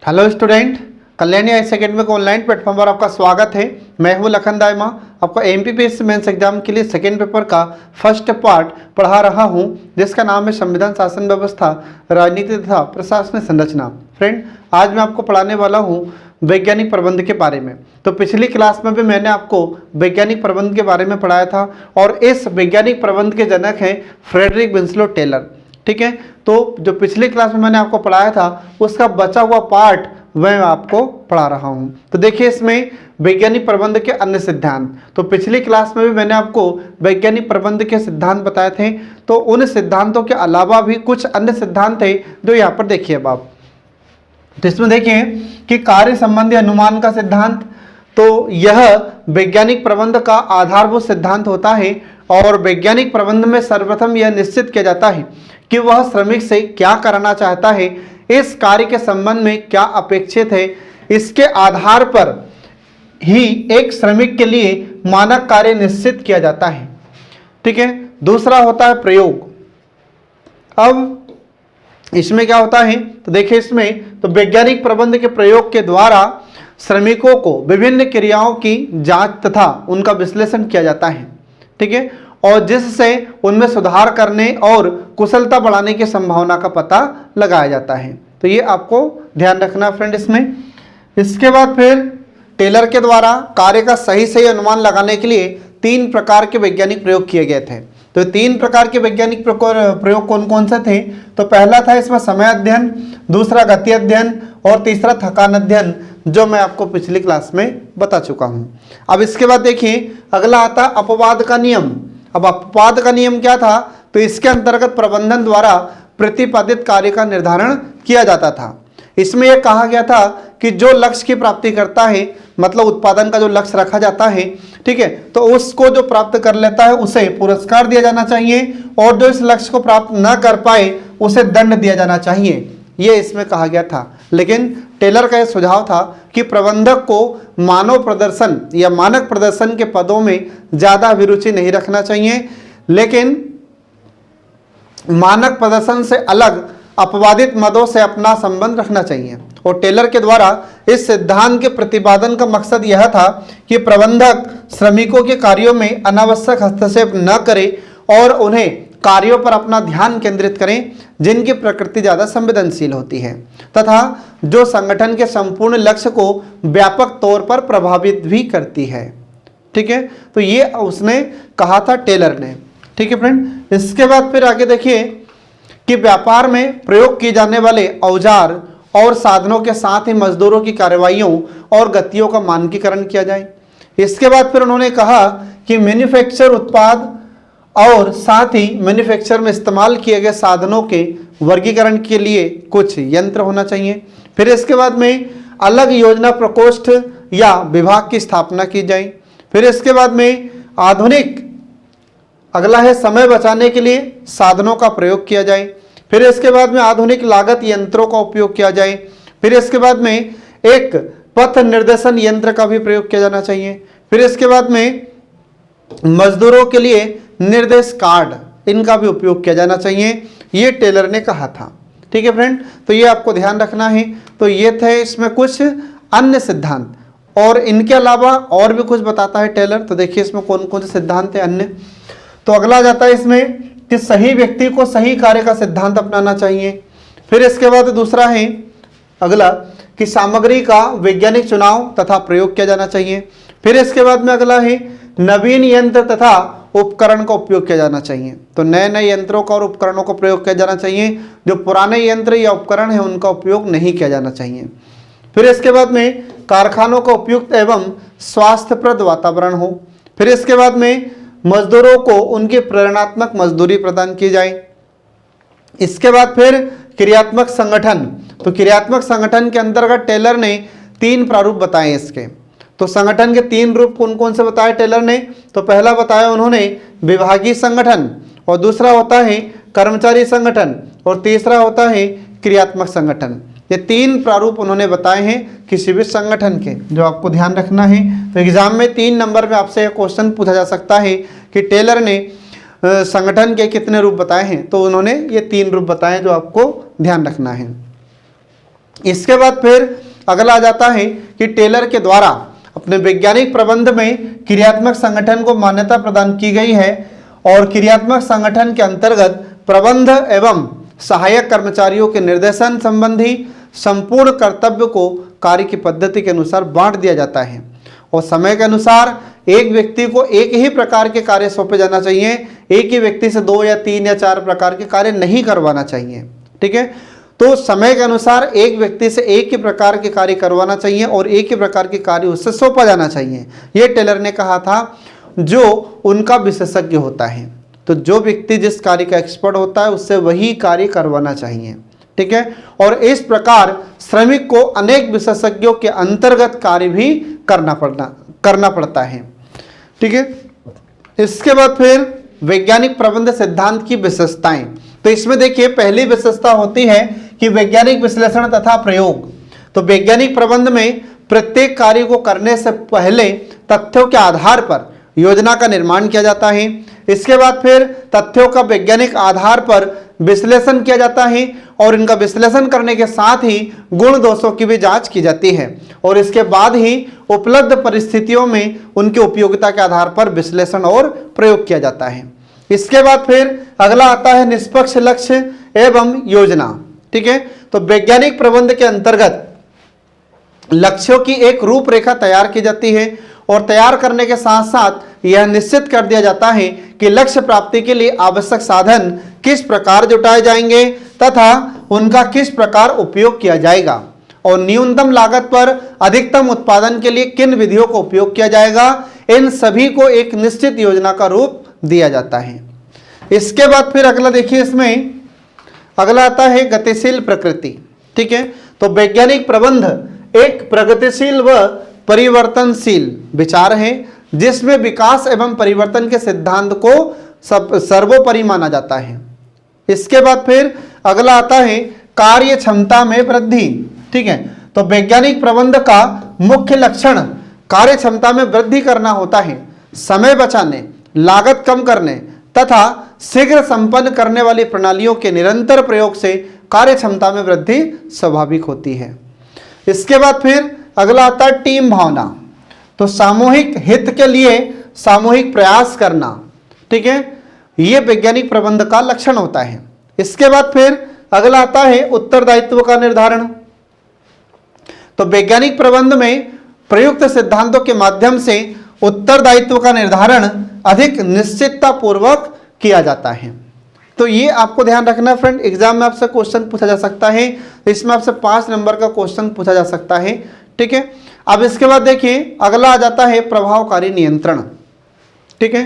Hello student, Kalyani IAS academy के online platform पर आपका स्वागत है। मैं हूं लखन दायमा, आपको एमपीपीएससी मेंस एग्जाम के लिए सेकेंड पेपर का फर्स्ट पार्ट पढ़ा रहा हूं, जिसका नाम है संविधान, शासन व्यवस्था, राजनीति तथा प्रशासनिक संरचना। फ्रेंड, आज मैं आपको पढ़ाने वाला हूं वैज्ञानिक प्रबंध के बारे में। तो पिछली क्लास में भी मैंने आपको वैज्ञानिक प्रबंध के बारे में पढ़ाया था और इस वैज्ञानिक प्रबंध के जनक हैं फ्रेडरिक विंसलो टेलर। ठीक है, तो जो पिछली क्लास में मैंने आपको पढ़ाया था उसका बचा हुआ पार्ट मैं आपको पढ़ा रहा हूं। तो देखिए, इसमें वैज्ञानिक प्रबंध के अन्य सिद्धांत, तो पिछली क्लास में भी मैंने आपको वैज्ञानिक प्रबंध के सिद्धांत बताए थे, तो उन सिद्धांतों के अलावा भी कुछ अन्य सिद्धांत थे जो यहाँ पर देखिए अब आप। तो इसमें देखिए कि कार्य संबंधी अनुमान का सिद्धांत, तो यह वैज्ञानिक प्रबंध का आधारभूत सिद्धांत होता है और वैज्ञानिक प्रबंध में सर्वप्रथम यह निश्चित किया जाता है कि वह श्रमिक से क्या कराना चाहता है, इस कार्य के संबंध में क्या अपेक्षित है, इसके आधार पर ही एक श्रमिक के लिए मानक कार्य निश्चित किया जाता है। ठीक है, दूसरा होता है प्रयोग। अब इसमें क्या होता है, तो देखिए इसमें तो वैज्ञानिक प्रबंध के प्रयोग के द्वारा श्रमिकों को विभिन्न क्रियाओं की जांच तथा उनका विश्लेषण किया जाता है। ठीक है, और जिससे उनमें सुधार करने और कुशलता बढ़ाने की संभावना का पता लगाया जाता है। तो ये आपको ध्यान रखना फ्रेंड इसमें। इसके बाद फिर टेलर के द्वारा कार्य का सही अनुमान लगाने के लिए 3 प्रकार के वैज्ञानिक प्रयोग किए गए थे। तो 3 प्रकार के वैज्ञानिक प्रयोग कौन कौन से थे, तो पहला था इसमें समय अध्ययन, दूसरा गति अध्ययन और तीसरा थकान अध्ययन, जो मैं आपको पिछली क्लास में बता चुका हूं। अब इसके बाद देखिए अगला आता अपवाद का नियम। अब अपवाद का नियम क्या था, तो इसके अंतर्गत प्रबंधन द्वारा प्रतिपादित कार्य का निर्धारण किया जाता था। इसमें यह कहा गया था कि जो लक्ष्य की प्राप्ति करता है, मतलब उत्पादन का जो लक्ष्य रखा जाता है, ठीक है, तो उसको जो प्राप्त कर लेता है उसे पुरस्कार दिया जाना चाहिए और जो इस लक्ष्य को प्राप्त न कर पाए उसे दंड दिया जाना चाहिए, ये इसमें कहा गया था। लेकिन टेलर का यह सुझाव था कि प्रबंधक को मानव प्रदर्शन या मानक प्रदर्शन के पदों में ज्यादा अभिरुचि नहीं रखना चाहिए, लेकिन मानक प्रदर्शन से अलग अपवादित मदों से अपना संबंध रखना चाहिए। और टेलर के द्वारा इस सिद्धांत के प्रतिपादन का मकसद यह था कि प्रबंधक श्रमिकों के कार्यों में अनावश्यक हस्तक्षेप न करे और उन्हें कार्यों पर अपना ध्यान केंद्रित करें जिनकी प्रकृति ज़्यादा संवेदनशील होती है तथा जो संगठन के संपूर्ण लक्ष्य को व्यापक तौर पर प्रभावित भी करती है। ठीक है, तो ये उसने कहा था टेलर ने। ठीक है फ्रेंड, इसके बाद फिर आगे देखिए कि व्यापार में प्रयोग किए जाने वाले औजार और साधनों के साथ ही मजदूरों की कार्रवाइयों और गतियों का मानकीकरण किया जाए। इसके बाद फिर उन्होंने कहा कि मैन्युफैक्चर उत्पाद और साथ ही मैन्युफैक्चर में इस्तेमाल किए गए साधनों के वर्गीकरण के लिए कुछ यंत्र होना चाहिए। फिर इसके बाद में अलग योजना प्रकोष्ठ या विभाग की स्थापना की जाए। फिर इसके बाद में आधुनिक, अगला है समय बचाने के लिए साधनों का प्रयोग किया जाए। फिर इसके बाद में आधुनिक लागत यंत्रों का उपयोग किया जाए। फिर इसके बाद में एक पथ निर्देशन यंत्र का भी प्रयोग किया जाना चाहिए। फिर इसके बाद में मजदूरों के लिए निर्देश कार्ड, इनका भी उपयोग किया जाना चाहिए, ये टेलर ने कहा था। ठीक है फ्रेंड, तो ये आपको ध्यान रखना है। तो ये थे इसमें कुछ अन्य सिद्धांत और इनके अलावा और भी कुछ बताता है टेलर। तो देखिए इसमें कौन कौन से सिद्धांत है अन्य। तो अगला जाता है इसमें कि सही व्यक्ति को सही कार्य का सिद्धांत अपनाना चाहिए। फिर इसके बाद दूसरा है अगला कि सामग्री का वैज्ञानिक चुनाव तथा प्रयोग किया जाना चाहिए। फिर इसके बाद में अगला है नवीन यंत्र तथा उपकरण का उपयोग किया जाना चाहिए। तो नए नए यंत्रों का और उपकरणों का प्रयोग किया जाना चाहिए, जो पुराने यंत्र या उपकरण है उनका उपयोग नहीं किया जाना चाहिए। फिर इसके बाद में कारखानों का उपयुक्त एवं स्वास्थ्यप्रद वातावरण हो। फिर इसके बाद में मजदूरों को उनकी प्रेरणात्मक मजदूरी प्रदान की जाए। इसके बाद फिर क्रियात्मक संगठन, तो क्रियात्मक संगठन के अंतर्गत टेलर ने 3 प्रारूप बताए इसके। तो संगठन के 3 रूप कौन कौन से बताए टेलर ने, तो पहला बताया उन्होंने विभागीय संगठन, और दूसरा होता है कर्मचारी संगठन, और तीसरा होता है क्रियात्मक संगठन। ये 3 प्रारूप उन्होंने बताए हैं किसी भी संगठन के, जो आपको ध्यान रखना है। तो एग्जाम में 3 नंबर में आपसे क्वेश्चन पूछा जा सकता है कि टेलर ने संगठन के कितने रूप बताए हैं, तो उन्होंने ये 3 रूप बताए जो आपको ध्यान रखना है। इसके बाद फिर अगला आ जाता है कि टेलर के द्वारा अपने वैज्ञानिक प्रबंध में क्रियात्मक संगठन को मान्यता प्रदान की गई है और क्रियात्मक संगठन के अंतर्गत प्रबंध एवं सहायक कर्मचारियों के निर्देशन संबंधी संपूर्ण कर्तव्य को कार्य की पद्धति के अनुसार बांट दिया जाता है और समय के अनुसार एक व्यक्ति को एक ही प्रकार के कार्य सौंपे जाना चाहिए। एक ही व्यक्ति से 2 या 3 या 4 प्रकार के कार्य नहीं करवाना चाहिए। ठीक है, तो समय के अनुसार एक व्यक्ति से एक ही प्रकार के कार्य करवाना चाहिए और एक ही प्रकार के कार्य उससे सौंपा जाना चाहिए। ये टेलर ने कहा था जो उनका विशेषज्ञ होता है। तो जो व्यक्ति जिस कार्य का एक्सपर्ट होता है उससे वही कार्य करवाना चाहिए। ठीक है, और इस प्रकार श्रमिक को अनेक विशेषज्ञों के अंतर्गत कार्य भी करना पड़ता है। ठीक है, इसके बाद फिर वैज्ञानिक प्रबंध सिद्धांत की विशेषताएं। तो इसमें देखिए पहली विशेषता होती है कि वैज्ञानिक विश्लेषण तथा प्रयोग। तो वैज्ञानिक प्रबंध में प्रत्येक कार्य को करने से पहले तथ्यों के आधार पर योजना का निर्माण किया जाता है। इसके बाद फिर तथ्यों का वैज्ञानिक आधार पर विश्लेषण किया जाता है और इनका विश्लेषण करने के साथ ही गुण दोषों की भी जांच की जाती है और इसके बाद ही उपलब्ध परिस्थितियों में उनकी उपयोगिता के आधार पर विश्लेषण और प्रयोग किया जाता है। इसके बाद फिर अगला आता है निष्पक्ष लक्ष्य एवं योजना। ठीक है, तो वैज्ञानिक प्रबंध के अंतर्गत लक्ष्यों की एक रूपरेखा तैयार की जाती है और तैयार करने के साथ साथ यह निश्चित कर दिया जाता है कि लक्ष्य प्राप्ति के लिए आवश्यक साधन किस प्रकार जुटाए जाएंगे तथा उनका किस प्रकार उपयोग किया जाएगा और न्यूनतम लागत पर अधिकतम उत्पादन के लिए किन विधियों का उपयोग किया जाएगा। इन सभी को एक निश्चित योजना का रूप दिया जाता है। इसके बाद फिर अगला देखिए, इसमें अगला आता है गतिशील प्रकृति। ठीक है, तो वैज्ञानिक प्रबंध एक प्रगतिशील व परिवर्तनशील विचार है जिसमें विकास एवं परिवर्तन के सिद्धांत को सर्वोपरि माना जाता है। इसके बाद फिर अगला आता है कार्य क्षमता में वृद्धि। ठीक है, तो वैज्ञानिक प्रबंध का मुख्य लक्षण कार्य क्षमता में वृद्धि करना होता है। समय बचाने, लागत कम करने तथा शीघ्र संपन्न करने वाली प्रणालियों के निरंतर प्रयोग से कार्य क्षमता में वृद्धि स्वाभाविक होती है। इसके बाद फिर अगला आता है टीम भावना। तो सामूहिक हित के लिए सामूहिक प्रयास करना। ठीक है, यह वैज्ञानिक प्रबंध का लक्षण होता है। इसके बाद फिर अगला आता है उत्तरदायित्व का निर्धारण। तो वैज्ञानिक प्रबंध में प्रयुक्त सिद्धांतों के माध्यम से उत्तरदायित्व का निर्धारण अधिक निश्चितता पूर्वक किया जाता है। तो ये आपको ध्यान रखना फ्रेंड, एग्जाम में आपसे क्वेश्चन पूछा जा सकता है। इसमें आपसे 5 नंबर का क्वेश्चन पूछा जा सकता है। ठीक है, अब इसके बाद देखिए अगला आ जाता है प्रभावकारी नियंत्रण। ठीक है,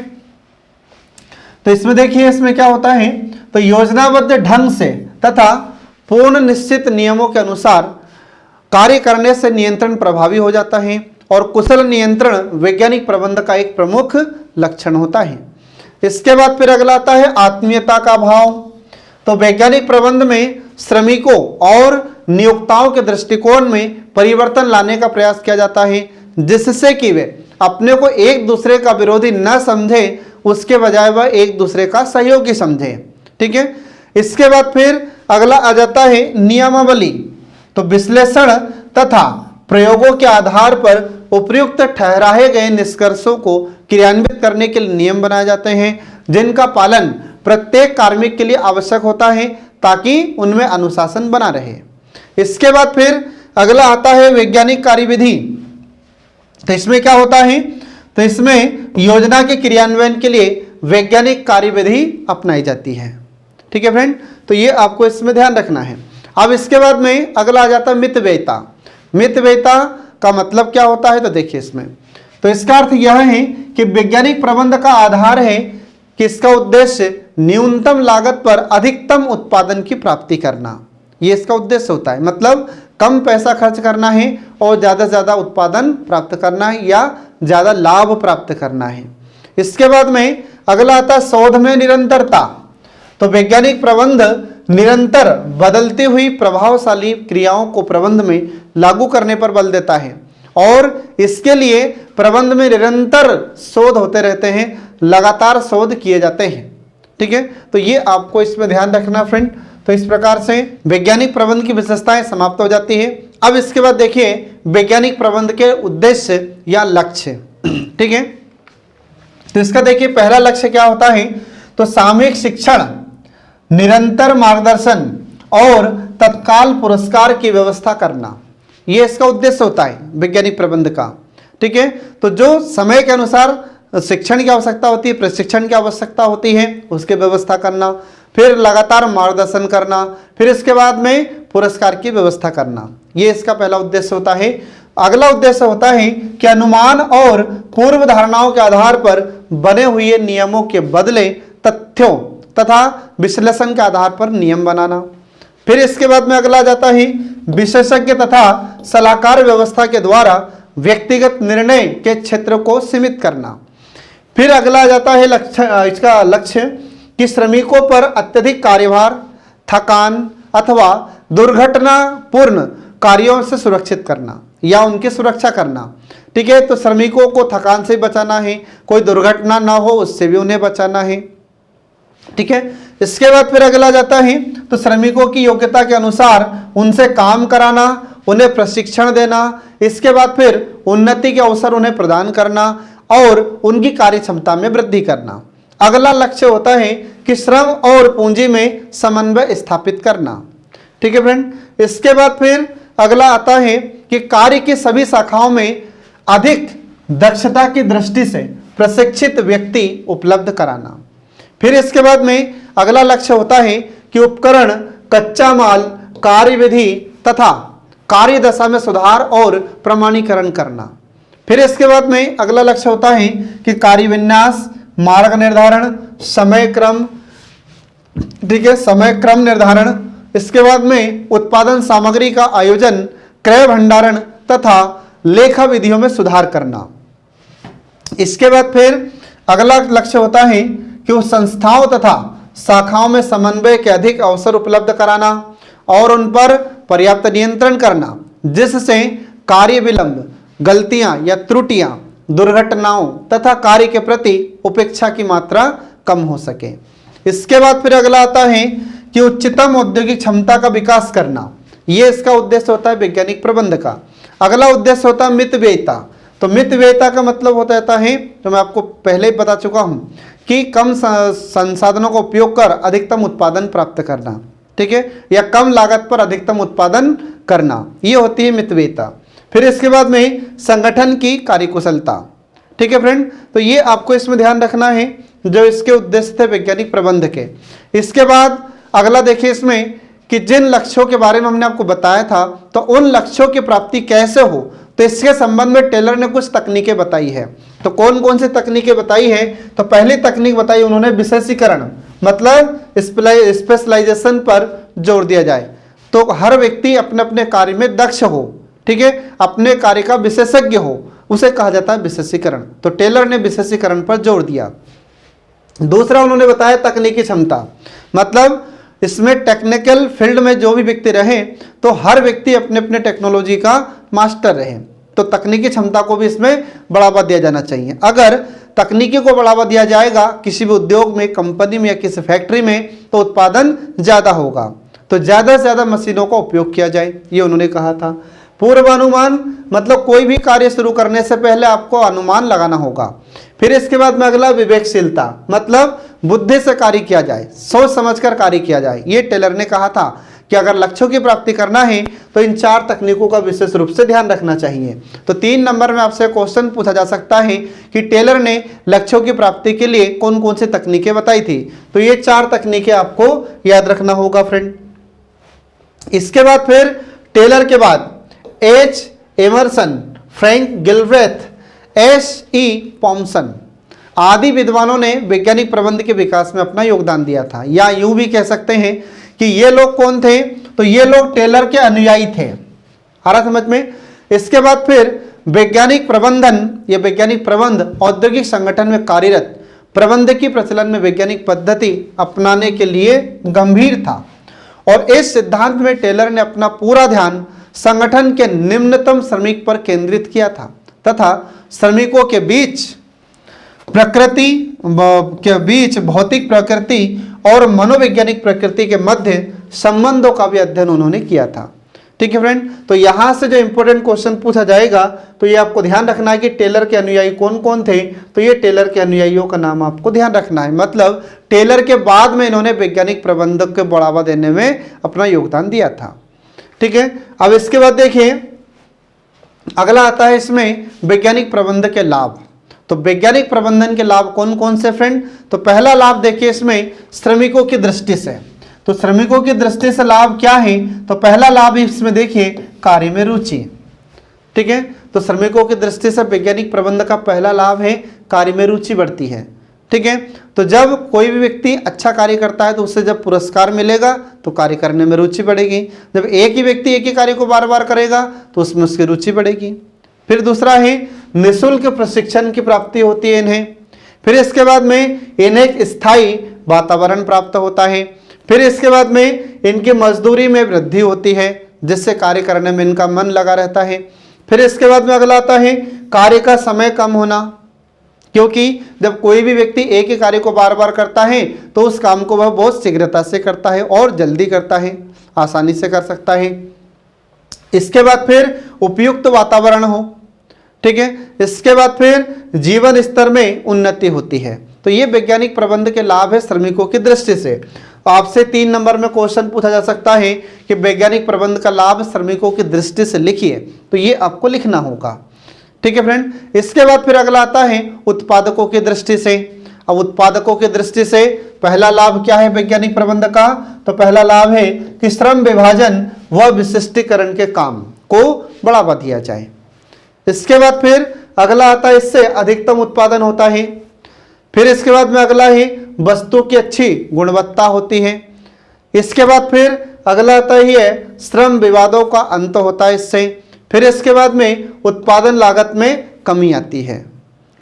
तो इसमें देखिए इसमें क्या होता है, तो योजनाबद्ध ढंग से तथा पूर्ण निश्चित नियमों के अनुसार कार्य करने से नियंत्रण प्रभावी हो जाता है और कुशल नियंत्रण वैज्ञानिक प्रबंध का एक प्रमुख लक्षण होता है। इसके बाद फिर अगला आता है आत्मीयता का भाव। तो वैज्ञानिक प्रबंध में श्रमिकों और नियोक्ताओं के दृष्टिकोण में परिवर्तन लाने का प्रयास किया जाता है जिससे कि वे अपने को एक दूसरे का विरोधी न समझे, उसके बजाय वह एक दूसरे का सहयोगी समझे। ठीक है, इसके बाद फिर अगला आ जाता है नियमावली। तो विश्लेषण तथा प्रयोगों के आधार पर उपयुक्त ठहराए गए निष्कर्षों को क्रियान्वित करने के लिए नियम बनाए जाते हैं जिनका पालन प्रत्येक कार्मिक के लिए आवश्यक होता है ताकि उनमें अनुशासन बना रहे। इसके बाद फिर अगला आता है वैज्ञानिक कार्यविधि। तो इसमें क्या होता है, तो इसमें योजना के क्रियान्वयन के लिए वैज्ञानिक कार्यविधि अपनाई जाती है। ठीक है फ्रेंड, तो ये आपको इसमें ध्यान रखना है। अब इसके बाद में अगला आ जाता है मितव्ययिता। मितव्ययिता का मतलब क्या होता है, तो देखिए इसमें, तो इसका अर्थ यह है कि वैज्ञानिक प्रबंध का आधार है कि इसका उद्देश्य न्यूनतम लागत पर अधिकतम उत्पादन की प्राप्ति करना, ये इसका उद्देश्य होता है। मतलब कम पैसा खर्च करना है और ज़्यादा से ज़्यादा उत्पादन प्राप्त करना है या ज़्यादा लाभ प्राप्त करना है। इसके बाद में अगला आता है शोध में निरंतरता। तो वैज्ञानिक प्रबंध निरंतर बदलती हुई प्रभावशाली क्रियाओं को प्रबंध में लागू करने पर बल देता है और इसके लिए प्रबंध में निरंतर शोध होते रहते हैं, लगातार शोध किए जाते हैं। ठीक है, तो ये आपको इसमें ध्यान रखना फ्रेंड। तो इस प्रकार से वैज्ञानिक प्रबंध की विशेषताएं समाप्त हो जाती है। अब इसके बाद देखिए वैज्ञानिक प्रबंध के उद्देश्य या लक्ष्य। ठीक है, तो इसका देखिए पहला लक्ष्य क्या होता है, तो सामूहिक शिक्षण, निरंतर मार्गदर्शन और तत्काल पुरस्कार की व्यवस्था करना, ये इसका उद्देश्य होता है वैज्ञानिक प्रबंध का। ठीक है, तो जो समय के अनुसार शिक्षण की आवश्यकता होती है, प्रशिक्षण की आवश्यकता होती है, उसकी व्यवस्था करना, फिर लगातार मार्गदर्शन करना, फिर इसके बाद में पुरस्कार की व्यवस्था करना, ये इसका पहला उद्देश्य होता है। अगला उद्देश्य होता है कि अनुमान और पूर्व धारणाओं के आधार पर बने हुए नियमों के बदले तथ्यों तथा विश्लेषण के आधार पर नियम बनाना। फिर इसके बाद में अगला जाता है विशेषज्ञ तथा सलाहकार व्यवस्था के द्वारा व्यक्तिगत निर्णय के क्षेत्र को सीमित करना। फिर अगला जाता है इसका लक्ष्य कि श्रमिकों पर अत्यधिक कार्यभार, थकान अथवा दुर्घटनापूर्ण कार्यों से सुरक्षित करना या उनकी सुरक्षा करना। ठीक है, तो श्रमिकों को थकान से बचाना है, कोई दुर्घटना ना हो उससे भी उन्हें बचाना है। ठीक है, इसके बाद फिर अगला जाता है तो श्रमिकों की योग्यता के अनुसार उनसे काम कराना, उन्हें प्रशिक्षण देना, इसके बाद फिर उन्नति के अवसर उन्हें प्रदान करना और उनकी कार्य क्षमता में वृद्धि करना। अगला लक्ष्य होता है कि श्रम और पूंजी में समन्वय स्थापित करना। ठीक है फ्रेंड, इसके बाद फिर अगला आता है कि कार्य की सभी शाखाओं में अधिक दक्षता की दृष्टि से प्रशिक्षित व्यक्ति उपलब्ध कराना। फिर इसके बाद में अगला लक्ष्य होता है कि उपकरण, कच्चा माल, कार्यविधि तथा कार्य दशा में सुधार और प्रमाणीकरण करना। फिर इसके बाद में अगला लक्ष्य होता है कि कार्य विन्यास, मार्ग निर्धारण, समय क्रम, ठीक है, समय क्रम निर्धारण, इसके बाद में उत्पादन सामग्री का आयोजन, क्रय भंडारण तथा लेखा विधियों में सुधार करना। इसके बाद फिर अगला लक्ष्य होता है कि उस संस्थाओं तथा शाखाओं में समन्वय के अधिक अवसर उपलब्ध कराना और उन पर पर्याप्त नियंत्रण करना, जिससे कार्य विलंब, गलतियां या त्रुटियां, दुर्घटनाओं तथा कार्य के प्रति उपेक्षा की मात्रा कम हो सके। इसके बाद फिर अगला आता है कि उच्चतम औद्योगिक क्षमता का विकास करना, ये इसका उद्देश्य होता है वैज्ञानिक प्रबंध का। अगला उद्देश्य होता है मितव्ययिता। तो मितव्ययिता का मतलब होता है, तो मैं आपको पहले ही बता चुका हूं कि कम संसाधनों का उपयोग कर अधिकतम उत्पादन प्राप्त करना। ठीक है, या कम लागत पर अधिकतम उत्पादन करना, ये होती है मितव्ययिता। फिर इसके बाद में संगठन की कार्यकुशलता। ठीक है फ्रेंड, तो ये आपको इसमें ध्यान रखना है जो इसके उद्देश्य थे वैज्ञानिक प्रबंध के। इसके बाद अगला देखिए इसमें कि जिन लक्ष्यों के बारे में हमने आपको बताया था, तो उन लक्ष्यों की प्राप्ति कैसे हो, तो इसके संबंध में टेलर ने कुछ तकनीकें बताई है। तो कौन कौन सी तकनीकें बताई है, तो पहली तकनीक बताई उन्होंने विशेषीकरण, मतलब स्पेशलाइजेशन पर जोर दिया जाए। तो हर व्यक्ति अपने अपने कार्य में दक्ष हो, ठीक है, अपने कार्य का विशेषज्ञ हो, उसे कहा जाता है विशेषीकरण। तो टेलर ने विशेषीकरण पर जोर दिया। दूसरा उन्होंने बताया तकनीकी क्षमता, मतलब इसमें टेक्निकल फील्ड में जो भी व्यक्ति रहे तो हर व्यक्ति अपने अपने टेक्नोलॉजी का मास्टर रहे। तो तकनीकी क्षमता को भी इसमें बढ़ावा दिया जाना चाहिए। अगर तकनीकी को बढ़ावा दिया जाएगा किसी भी उद्योग में, कंपनी में या किसी फैक्ट्री में, तो उत्पादन ज़्यादा होगा। तो ज़्यादा से ज़्यादा मशीनों का उपयोग किया जाए, ये उन्होंने कहा था। पूर्वानुमान, मतलब कोई भी कार्य शुरू करने से पहले आपको अनुमान लगाना होगा। फिर इसके बाद में अगला विवेकशीलता, मतलब बुद्धि से कार्य किया जाए, सोच समझकर कार्य किया जाए। ये टेलर ने कहा था कि अगर लक्ष्यों की प्राप्ति करना है तो इन 4 तकनीकों का विशेष रूप से ध्यान रखना चाहिए। तो 3 नंबर में आपसे क्वेश्चन पूछा जा सकता है कि टेलर ने लक्ष्यों की प्राप्ति के लिए कौन कौन सी तकनीकें बताई थी। तो ये 4 तकनीकें आपको याद रखना होगा फ्रेंड। इसके बाद फिर टेलर के बाद एच एमरसन, फ्रैंक गिलब्रेथ, एस.ई. पॉम्सन आदि विद्वानों ने वैज्ञानिक प्रबंध के विकास में अपना योगदान दिया था। या यूं भी कह सकते हैं कि ये लोग कौन थे, तो ये लोग टेलर के अनुयायी थे। आ रहा समझ में। इसके बाद फिर वैज्ञानिक प्रबंधन या वैज्ञानिक प्रबंध औद्योगिक संगठन में कार्यरत प्रबंधकीय प्रचलन में वैज्ञानिक पद्धति अपनाने के लिए गंभीर था और इस सिद्धांत में टेलर ने अपना पूरा ध्यान संगठन के निम्नतम श्रमिक पर केंद्रित किया था तथा श्रमिकों के बीच भौतिक प्रकृति और मनोवैज्ञानिक प्रकृति के मध्य संबंधों का भी अध्ययन उन्होंने किया था। ठीक है फ्रेंड, तो यहाँ से जो इंपॉर्टेंट क्वेश्चन पूछा जाएगा तो ये आपको ध्यान रखना है कि टेलर के अनुयायी कौन कौन थे। तो ये टेलर के अनुयायियों का नाम आपको ध्यान रखना है, मतलब टेलर के बाद में इन्होंने वैज्ञानिक प्रबंधक को बढ़ावा देने में अपना योगदान दिया था। ठीक है, अब इसके बाद देखिए अगला आता है इसमें वैज्ञानिक प्रबंधन के लाभ। तो वैज्ञानिक प्रबंधन के लाभ कौन कौन से फ्रेंड, तो पहला लाभ देखिए इसमें श्रमिकों की दृष्टि से। तो श्रमिकों की दृष्टि से लाभ क्या है, तो पहला लाभ इसमें देखिए कार्य में रुचि। ठीक है, तो श्रमिकों की दृष्टि से वैज्ञानिक प्रबंधन का पहला लाभ है कार्य में रुचि बढ़ती है। ठीक है, तो जब कोई भी व्यक्ति अच्छा कार्य करता है तो उससे जब पुरस्कार मिलेगा तो कार्य करने में रुचि बढ़ेगी। जब एक ही व्यक्ति एक ही कार्य को बार बार करेगा तो उसमें उसकी रुचि बढ़ेगी। फिर दूसरा है निःशुल्क प्रशिक्षण की प्राप्ति होती है इन्हें। फिर इसके बाद में इन्हें एक स्थायी वातावरण प्राप्त होता है। फिर इसके बाद में इनकी मजदूरी में वृद्धि होती है जिससे कार्य करने में इनका मन लगा रहता है। फिर इसके बाद में अगला आता है कार्य का समय कम होना, क्योंकि जब कोई भी व्यक्ति एक ही कार्य को बार बार करता है तो उस काम को वह बहुत शीघ्रता से करता है और जल्दी करता है, आसानी से कर सकता है। इसके बाद फिर उपयुक्त वातावरण हो। ठीक है, इसके बाद फिर जीवन स्तर में उन्नति होती है। तो ये वैज्ञानिक प्रबंध के लाभ है श्रमिकों की दृष्टि से। आपसे 3 नंबर में क्वेश्चन पूछा जा सकता है कि वैज्ञानिक प्रबंध का लाभ श्रमिकों की दृष्टि से लिखिए, तो ये आपको लिखना होगा। ठीक है फ्रेंड, इसके बाद फिर अगला आता है उत्पादकों की दृष्टि से। अब उत्पादकों की दृष्टि से पहला लाभ क्या है वैज्ञानिक प्रबंध का, तो पहला लाभ है कि श्रम विभाजन व विशिष्टीकरण के काम को बढ़ावा दिया जाए। इसके बाद फिर अगला आता है इससे अधिकतम उत्पादन होता है। फिर इसके बाद में अगला है वस्तु की अच्छी गुणवत्ता होती है। इसके बाद फिर अगला आता है श्रम विवादों का अंत होता है इससे। फिर इसके बाद में उत्पादन लागत में कमी आती है।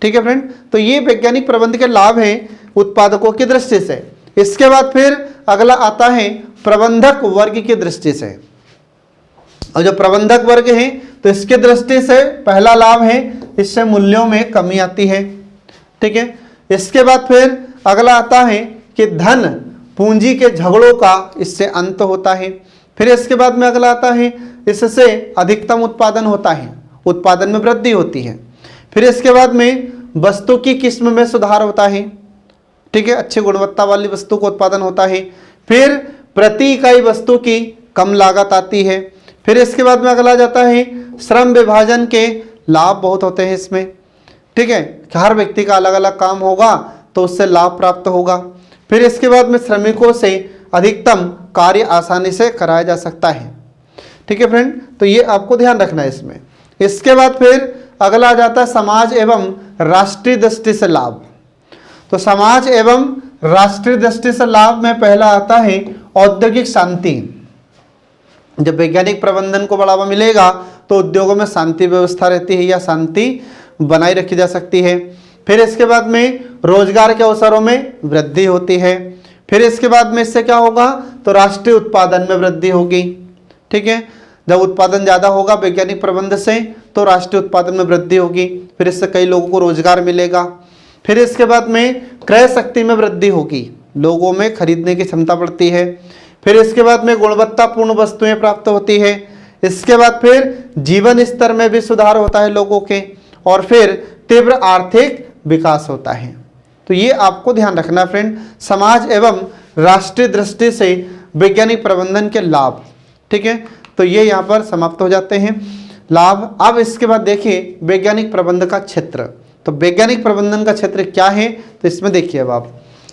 ठीक है फ्रेंड, तो ये वैज्ञानिक प्रबंध के लाभ हैं उत्पादकों की दृष्टि से। इसके बाद फिर अगला आता है प्रबंधक वर्ग की दृष्टि से। और जो प्रबंधक वर्ग है तो इसकी दृष्टि से पहला लाभ है इससे मूल्यों में कमी आती है। ठीक है, इसके बाद फिर अगला आता है कि धन पूंजी के झगड़ों का इससे अंत होता है। फिर इसके बाद में अगला आता है इससे अधिकतम उत्पादन होता है, उत्पादन में वृद्धि होती है। फिर इसके बाद में वस्तु की किस्म में सुधार होता है। ठीक है, अच्छी गुणवत्ता वाली वस्तु का उत्पादन होता है। फिर प्रति इकाई वस्तु की कम लागत आती है। फिर इसके बाद में अगला जाता है श्रम विभाजन के लाभ बहुत होते हैं इसमें। ठीक है, हर व्यक्ति का अलग अलग काम होगा तो उससे लाभ प्राप्त होगा। फिर इसके बाद में श्रमिकों से अधिकतम कार्य आसानी से कराया जा सकता है। ठीक है फ्रेंड, तो ये आपको ध्यान रखना है इसमें। इसके बाद फिर अगला आ जाता है समाज एवं राष्ट्रीय दृष्टि से लाभ। तो समाज एवं राष्ट्रीय दृष्टि से लाभ में पहला आता है औद्योगिक शांति। जब वैज्ञानिक प्रबंधन को बढ़ावा मिलेगा तो उद्योगों में शांति व्यवस्था रहती है या शांति बनाई रखी जा सकती है। फिर इसके बाद में रोजगार के अवसरों में वृद्धि होती है। फिर इसके बाद में इससे क्या होगा, तो राष्ट्रीय उत्पादन में वृद्धि होगी। ठीक है, जब उत्पादन ज़्यादा होगा वैज्ञानिक प्रबंध से तो राष्ट्रीय उत्पादन में वृद्धि होगी। फिर इससे कई लोगों को रोजगार मिलेगा। फिर इसके बाद में क्रय शक्ति में वृद्धि होगी, लोगों में खरीदने की क्षमता बढ़ती है। फिर इसके बाद में गुणवत्तापूर्ण वस्तुएं प्राप्त होती है। इसके बाद फिर जीवन स्तर में भी सुधार होता है लोगों के, और फिर तीव्र आर्थिक विकास होता है। तो ये आपको ध्यान रखना फ्रेंड, समाज एवं राष्ट्रीय दृष्टि से वैज्ञानिक प्रबंधन के लाभ। ठीक है, तो ये यहाँ पर समाप्त हो जाते हैं लाभ। अब इसके बाद देखिए वैज्ञानिक प्रबंधन का क्षेत्र। तो वैज्ञानिक प्रबंधन का क्षेत्र क्या है, तो इसमें देखिए अब आप,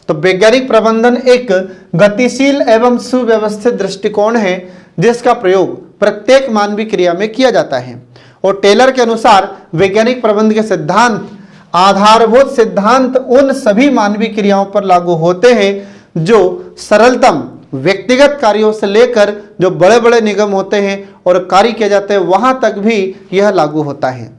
तो वैज्ञानिक प्रबंधन एक गतिशील एवं सुव्यवस्थित दृष्टिकोण है जिसका प्रयोग प्रत्येक मानवीय क्रिया में किया जाता है। और टेलर के अनुसार वैज्ञानिक प्रबंधन के सिद्धांत आधारभूत सिद्धांत उन सभी मानवीय क्रियाओं पर लागू होते हैं जो सरलतम व्यक्तिगत कार्यों से लेकर जो बड़े बड़े निगम होते हैं और कार्य किए जाते हैं वहां तक भी यह लागू होता है।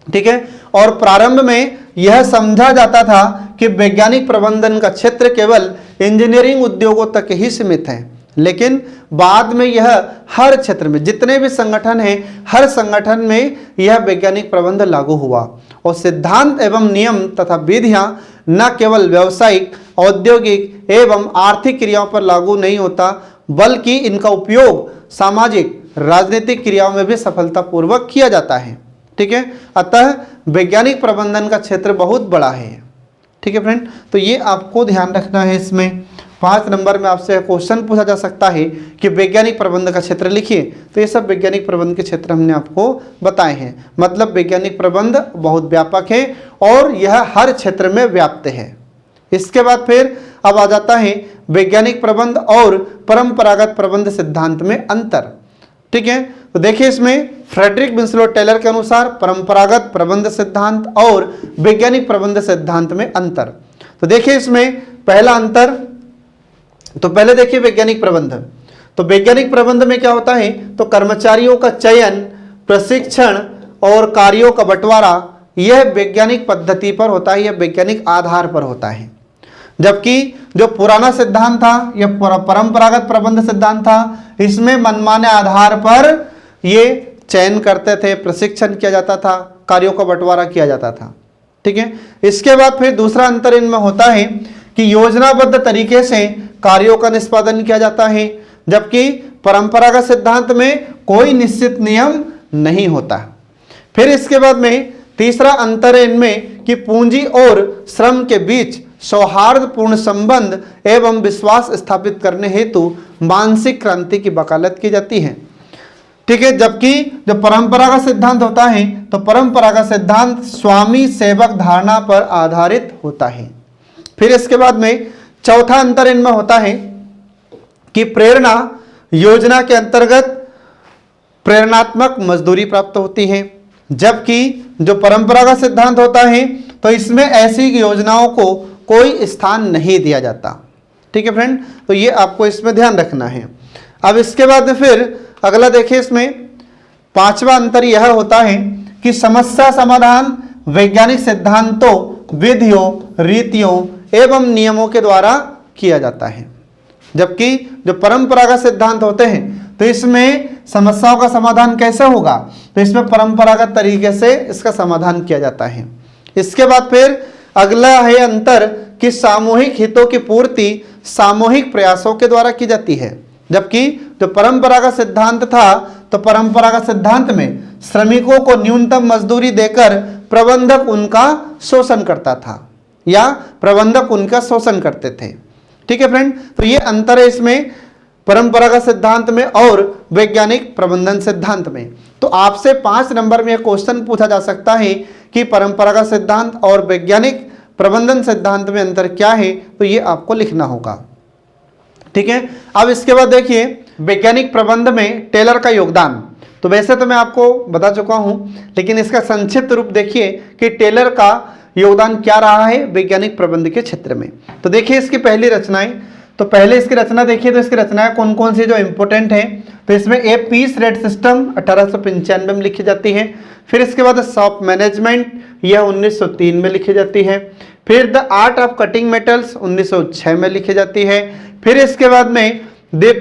ठीक है, और प्रारंभ में यह समझा जाता था कि वैज्ञानिक प्रबंधन का क्षेत्र केवल इंजीनियरिंग उद्योगों तक ही सीमित है, लेकिन बाद में यह हर क्षेत्र में जितने भी संगठन हैं, हर संगठन में यह वैज्ञानिक प्रबंध लागू हुआ। और सिद्धांत एवं नियम तथा विधियां न केवल व्यावसायिक, औद्योगिक एवं आर्थिक क्रियाओं पर लागू नहीं होता, बल्कि इनका उपयोग सामाजिक, राजनीतिक क्रियाओं में भी सफलतापूर्वक किया जाता है। ठीक है, अतः वैज्ञानिक प्रबंधन का क्षेत्र बहुत बड़ा है। ठीक है फ्रेंड, तो ये आपको ध्यान रखना है। इसमें 5 नंबर में आपसे क्वेश्चन पूछा जा सकता है कि वैज्ञानिक प्रबंध का क्षेत्र लिखिए। तो ये सब वैज्ञानिक प्रबंध के क्षेत्र हमने आपको बताए हैं। मतलब वैज्ञानिक प्रबंध बहुत व्यापक है और यह हर क्षेत्र में व्याप्त है। इसके बाद फिर अब आ जाता है वैज्ञानिक प्रबंध और परंपरागत प्रबंध सिद्धांत में अंतर। ठीक है, तो देखिए इसमें फ्रेडरिक विंसलो टेलर के अनुसार परंपरागत प्रबंध सिद्धांत और वैज्ञानिक प्रबंध सिद्धांत में अंतर। तो देखिए इसमें पहला अंतर, तो पहले देखिए वैज्ञानिक प्रबंध। तो वैज्ञानिक प्रबंध में क्या होता है, तो कर्मचारियों का चयन, प्रशिक्षण और कार्यों का बंटवारा यह वैज्ञानिक पद्धति पर होता है, यह वैज्ञानिक आधार पर होता है। जबकि जो पुराना सिद्धांत था, यह परंपरागत प्रबंध सिद्धांत था, इसमें मनमाने आधार पर ये चयन करते थे, प्रशिक्षण किया जाता था, कार्यों का बंटवारा किया जाता था। ठीक है, इसके बाद फिर दूसरा अंतर इनमें होता है कि योजनाबद्ध तरीके से कार्यों का निष्पादन किया जाता है, जबकि परंपरागत सिद्धांत में कोई निश्चित नियम नहीं होता। फिर इसके बाद में तीसरा अंतर है इनमें कि पूंजी और श्रम के बीच सौहार्दपूर्ण संबंध एवं विश्वास स्थापित करने हेतु मानसिक क्रांति की वकालत की जाती है। ठीक है, जबकि जो परंपरागत सिद्धांत होता है, तो परंपरागत सिद्धांत स्वामी सेवक धारणा पर आधारित होता है। फिर इसके बाद में चौथा अंतर इनमें होता है कि प्रेरणा योजना के अंतर्गत प्रेरणात्मक मजदूरी प्राप्त होती है, जबकि जो परंपरागत सिद्धांत होता है तो इसमें ऐसी योजनाओं को कोई स्थान नहीं दिया जाता। ठीक है फ्रेंड, तो ये आपको इसमें ध्यान रखना है। अब इसके बाद में फिर अगला देखिए, इसमें पांचवा अंतर यह होता है कि समस्या समाधान वैज्ञानिक सिद्धांतों, विधियों, रीतियों एवं नियमों के द्वारा किया जाता है, जबकि जो परंपरागत सिद्धांत होते हैं तो इसमें समस्याओं का समाधान कैसे होगा, तो इसमें परंपरागत तरीके से इसका समाधान किया जाता है। इसके बाद फिर अगला है अंतर कि सामूहिक हितों की पूर्ति सामूहिक प्रयासों के द्वारा की जाती है, जबकि जो परंपरागत सिद्धांत था तो परंपरागत सिद्धांत में श्रमिकों को न्यूनतम मजदूरी देकर प्रबंधक उनका शोषण करता था या प्रबंधक उनका शोषण करते थे। ठीक है फ्रेंड, तो ये अंतर है इसमें परंपरागत सिद्धांत में और वैज्ञानिक प्रबंधन सिद्धांत में। तो आपसे 5 नंबर में क्वेश्चन पूछा जा सकता है कि परंपरागत सिद्धांत और वैज्ञानिक प्रबंधन सिद्धांत में अंतर क्या है, तो ये आपको लिखना होगा। ठीक है, अब इसके बाद देखिए वैज्ञानिक प्रबंध में टेलर का योगदान। तो वैसे तो मैं आपको बता चुका हूं, लेकिन इसका संक्षिप्त रूप देखिए कि टेलर का योगदान क्या रहा है वैज्ञानिक प्रबंध के क्षेत्र में। तो देखिए इसकी पहली रचनाएं, तो पहले इसकी रचना देखिए, तो इसकी रचनाएं कौन कौन सी जो इंपॉर्टेंट है, तो इसमें ए पीस रेट सिस्टम 1895 में लिखी जाती है। फिर इसके बाद शॉप मैनेजमेंट, यह 1903 में लिखी जाती है। फिर the art of cutting metals 1906 में लिखी जाती है। फिर इसके बाद में the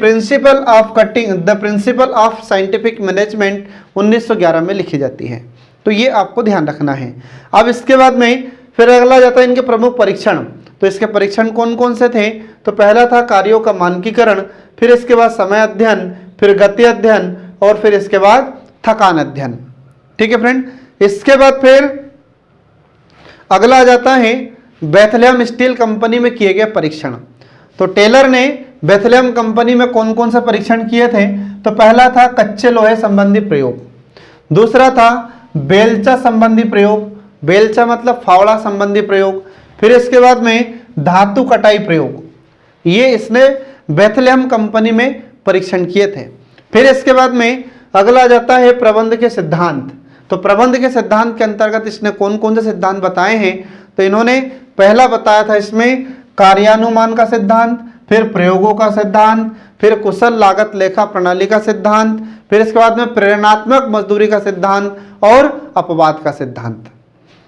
principle of scientific management 1911 में लिखी जाती है। तो ये आपको ध्यान रखना है। अब इसके बाद में फिर अगला जाता है इनके प्रमुख परीक्षण। तो इसके परीक्षण कौन कौन से थे, तो पहला था कार्यों का मानकीकरण, फिर इसके बाद समय अध्ययन, फिर गति अध्ययन और फिर इसके बाद थकान अध्ययन। ठीक है फ्रेंड, इसके बाद फिर अगला आ जाता है बेथलेहम स्टील कंपनी में किए गए परीक्षण। तो टेलर ने बेथलेहम कंपनी में कौन कौन से परीक्षण किए थे, तो पहला था कच्चे लोहे संबंधी प्रयोग, दूसरा था बेलचा संबंधी प्रयोग, बेलचा मतलब फावड़ा संबंधी प्रयोग, फिर इसके बाद में धातु कटाई प्रयोग, ये इसने बेथलेहम कंपनी में परीक्षण किए थे। फिर इसके बाद में अगला जाता है प्रबंध के सिद्धांत। तो प्रबंध के सिद्धांत के अंतर्गत इसने कौन कौन से सिद्धांत बताए हैं, तो इन्होंने पहला बताया था इसमें कार्यानुमान का सिद्धांत, फिर प्रयोगों का सिद्धांत, फिर कुशल लागत लेखा प्रणाली का सिद्धांत, फिर इसके बाद में प्रेरणात्मक मजदूरी का सिद्धांत और अपवाद का सिद्धांत।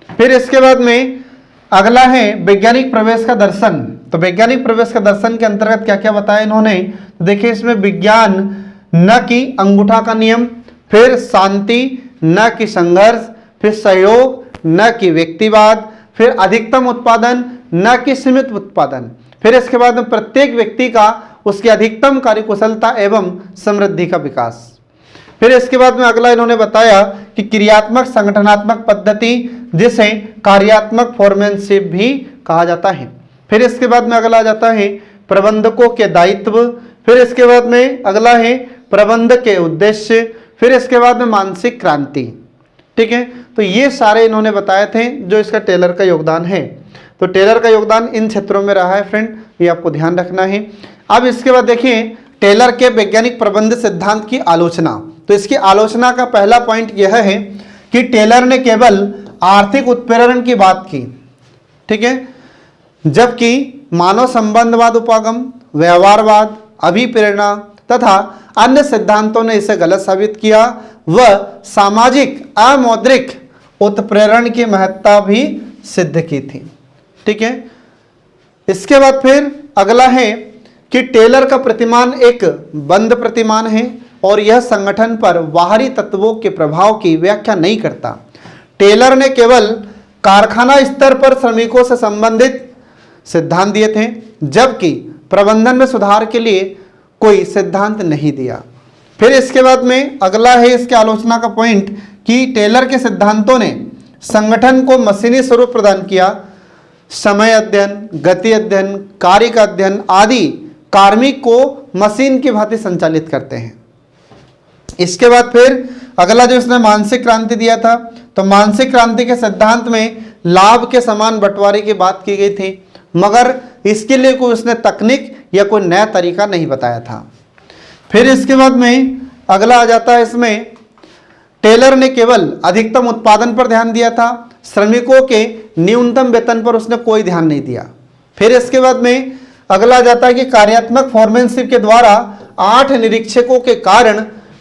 फिर इसके बाद में अगला है वैज्ञानिक प्रवेश का दर्शन। तो वैज्ञानिक प्रवेश का दर्शन के अंतर्गत क्या क्या बताया इन्होंने, तो देखिए इसमें विज्ञान न कि अंगूठा का नियम, फिर शांति न कि संघर्ष, फिर सहयोग न कि व्यक्तिवाद, फिर अधिकतम उत्पादन न कि सीमित उत्पादन, फिर इसके बाद में प्रत्येक व्यक्ति का उसकी अधिकतम कार्यकुशलता एवं समृद्धि का विकास। फिर इसके बाद में अगला इन्होंने बताया कि क्रियात्मक संगठनात्मक पद्धति जिसे कार्यात्मक फोरमैनशिप भी कहा जाता है। फिर इसके बाद में अगला आ जाता है प्रबंधकों के दायित्व, फिर इसके बाद में अगला है प्रबंधक के उद्देश्य, फिर इसके बाद में मानसिक क्रांति। ठीक है, तो ये सारे इन्होंने बताए थे जो इसका टेलर का योगदान है। तो टेलर का योगदान इन क्षेत्रों में रहा है फ्रेंड, ये आपको ध्यान रखना है। अब इसके बाद देखिए टेलर के वैज्ञानिक प्रबंध सिद्धांत की आलोचना। तो इसकी आलोचना का पहला पॉइंट यह है कि टेलर ने केवल आर्थिक उत्प्रेरण की बात की, ठीक है, जबकि मानव संबंधवाद उपागम, व्यवहारवाद, अभिप्रेरणा तथा अन्य सिद्धांतों ने इसे गलत साबित किया व सामाजिक अमौद्रिक उत्प्रेरण की महत्ता भी सिद्ध की थी। ठीक है, इसके बाद फिर अगला है कि टेलर का प्रतिमान एक बंद प्रतिमान है और यह संगठन पर बाहरी तत्वों के प्रभाव की व्याख्या नहीं करता। टेलर ने केवल कारखाना स्तर पर श्रमिकों से संबंधित सिद्धांत दिए थे, जबकि प्रबंधन में सुधार के लिए कोई सिद्धांत नहीं दिया। फिर इसके बाद में अगला है इसके आलोचना का पॉइंट कि टेलर के सिद्धांतों ने संगठन को मशीनी स्वरूप प्रदान किया। समय अध्ययन, गति अध्ययन, कार्य का अध्ययन आदि कार्मिक को मशीन की भांति संचालित करते हैं। इसके बाद फिर अगला जो इसने मानसिक क्रांति दिया था, तो मानसिक क्रांति के सिद्धांत में लाभ के समान बंटवारे की बात की गई थी, मगर इसके लिए कोई उसने तकनीक या कोई नया तरीका नहीं बताया था। फिर इसके बाद में अगला आ जाता है इसमें टेलर ने केवल अधिकतम उत्पादन पर ध्यान दिया था, श्रमिकों के न्यूनतम वेतन पर उसने कोई ध्यान नहीं दिया। फिर इसके बाद में अगला आ जाता है कि कार्यात्मक फोरमैनशिप के द्वारा 8 निरीक्षकों के कारण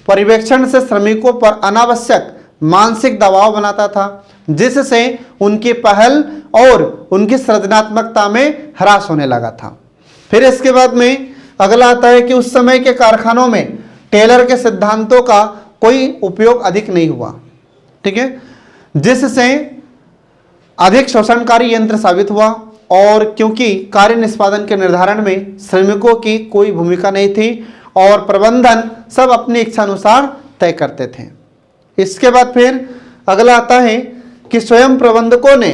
पर्यवेक्षण से श्रमिकों पर अनावश्यक मानसिक दबाव बनाता था, जिससे उनकी पहल और उनकी सृजनात्मकता में ह्रास होने लगा था। फिर इसके बाद में अगला आता है कि उस समय के कारखानों में टेलर के सिद्धांतों का कोई उपयोग अधिक नहीं हुआ, ठीक है, जिससे अधिक शोषणकारी यंत्र साबित हुआ और क्योंकि कार्य निष्पादन के निर्धारण में श्रमिकों की कोई भूमिका नहीं थी और प्रबंधन सब अपनी इच्छा अनुसार तय करते थे। इसके बाद फिर अगला आता है कि स्वयं प्रबंधकों ने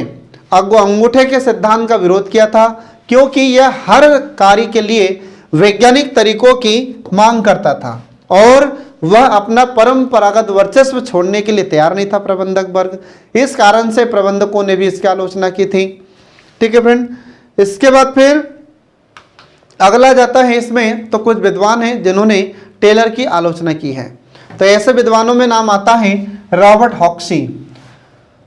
अंगूठे के सिद्धांत का विरोध किया था, क्योंकि यह हर कार्य के लिए वैज्ञानिक तरीकों की मांग करता था और वह अपना परंपरागत वर्चस्व छोड़ने के लिए तैयार नहीं था प्रबंधक वर्ग। इस कारण से प्रबंधकों ने भी इसकी आलोचना की थी। ठीक है फ्रेंड, इसके बाद फिर अगला जाता है इसमें तो कुछ विद्वान हैं जिन्होंने टेलर की आलोचना की है। तो ऐसे विद्वानों में नाम आता है रॉबर्ट हॉक्सी।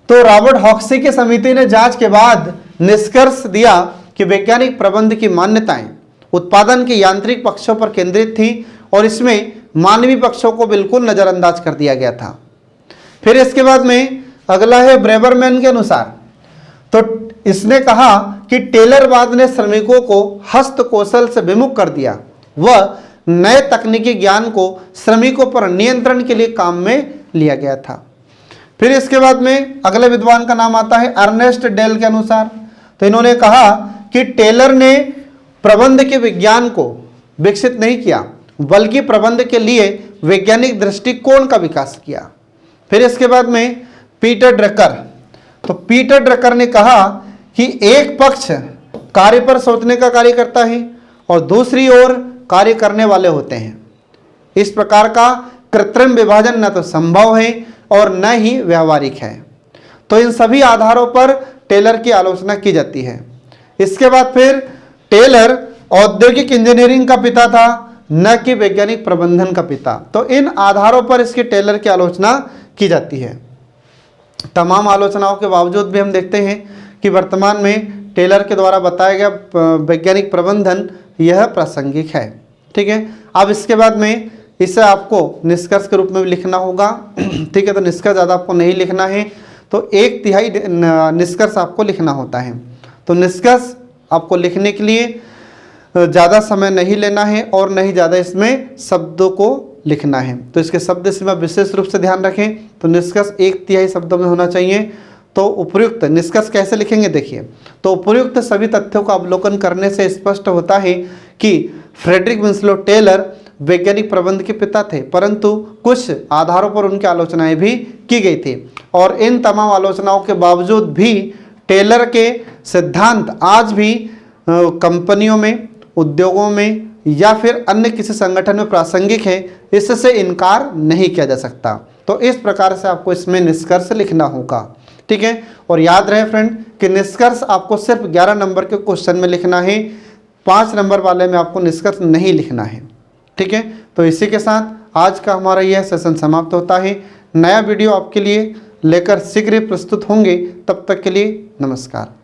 तो रॉबर्ट हॉक्सी की समिति ने जांच के बाद निष्कर्ष दिया कि वैज्ञानिक प्रबंध की मान्यताएं उत्पादन के यांत्रिक पक्षों पर केंद्रित थी और इसमें मानवीय पक्षों को बिल्कुल नजरअंदाज कर दिया गया था। फिर इसके बाद में अगला है ब्रेबरमैन के अनुसार, तो इसने कहा कि टेलरवाद ने श्रमिकों को हस्त कौशल से विमुख कर दिया, वह नए तकनीकी ज्ञान को श्रमिकों पर नियंत्रण के लिए काम में लिया गया था। फिर इसके बाद में अगले विद्वान का नाम आता है अर्नेस्ट डेल के अनुसार। तो इन्होंने कहा कि टेलर ने प्रबंध के विज्ञान को विकसित नहीं किया, बल्कि प्रबंध के लिए वैज्ञानिक दृष्टिकोण का विकास किया। फिर इसके बाद में पीटर ड्रकर, तो पीटर ड्रकर ने कहा कि एक पक्ष कार्य पर सोचने का कार्य करता है और दूसरी ओर कार्य करने वाले होते हैं। इस प्रकार का कृत्रिम विभाजन न तो संभव है और न ही व्यवहारिक है। तो इन सभी आधारों पर टेलर की आलोचना की जाती है। इसके बाद फिर टेलर औद्योगिक इंजीनियरिंग का पिता था, न कि वैज्ञानिक प्रबंधन का पिता। तो इन आधारों पर इसकी टेलर की आलोचना की जाती है। तमाम आलोचनाओं के बावजूद भी हम देखते हैं कि वर्तमान में टेलर के द्वारा बताया गया वैज्ञानिक प्रबंधन यह प्रासंगिक है। ठीक है, अब इसके बाद में इसे आपको निष्कर्ष के रूप में भी लिखना होगा। ठीक है, तो निष्कर्ष ज़्यादा आपको नहीं लिखना है, तो 1/3 निष्कर्ष आपको लिखना होता है। तो निष्कर्ष आपको लिखने के लिए ज़्यादा समय नहीं लेना है और नहीं ज़्यादा इसमें शब्दों को लिखना है। तो इसके शब्द सीमा विशेष रूप से ध्यान रखें। तो निष्कर्ष 1/3 शब्दों में होना चाहिए। तो उपर्युक्त निष्कर्ष कैसे लिखेंगे देखिए। तो उपर्युक्त सभी तथ्यों का अवलोकन करने से स्पष्ट होता है कि फ्रेडरिक विंसलो टेलर वैज्ञानिक प्रबंध के पिता थे, परंतु कुछ आधारों पर उनकी आलोचनाएं भी की गई थी और इन तमाम आलोचनाओं के बावजूद भी टेलर के सिद्धांत आज भी कंपनियों में, उद्योगों में या फिर अन्य किसी संगठन में प्रासंगिक है, इससे इनकार नहीं किया जा सकता। तो इस प्रकार से आपको इसमें निष्कर्ष लिखना होगा, ठीक है। और याद रहे फ्रेंड कि निष्कर्ष आपको सिर्फ 11 नंबर के क्वेश्चन में लिखना है, 5 नंबर वाले में आपको निष्कर्ष नहीं लिखना है, ठीक है। तो इसी के साथ आज का हमारा यह सेशन समाप्त होता है। नया वीडियो आपके लिए लेकर शीघ्र प्रस्तुत होंगे, तब तक के लिए नमस्कार।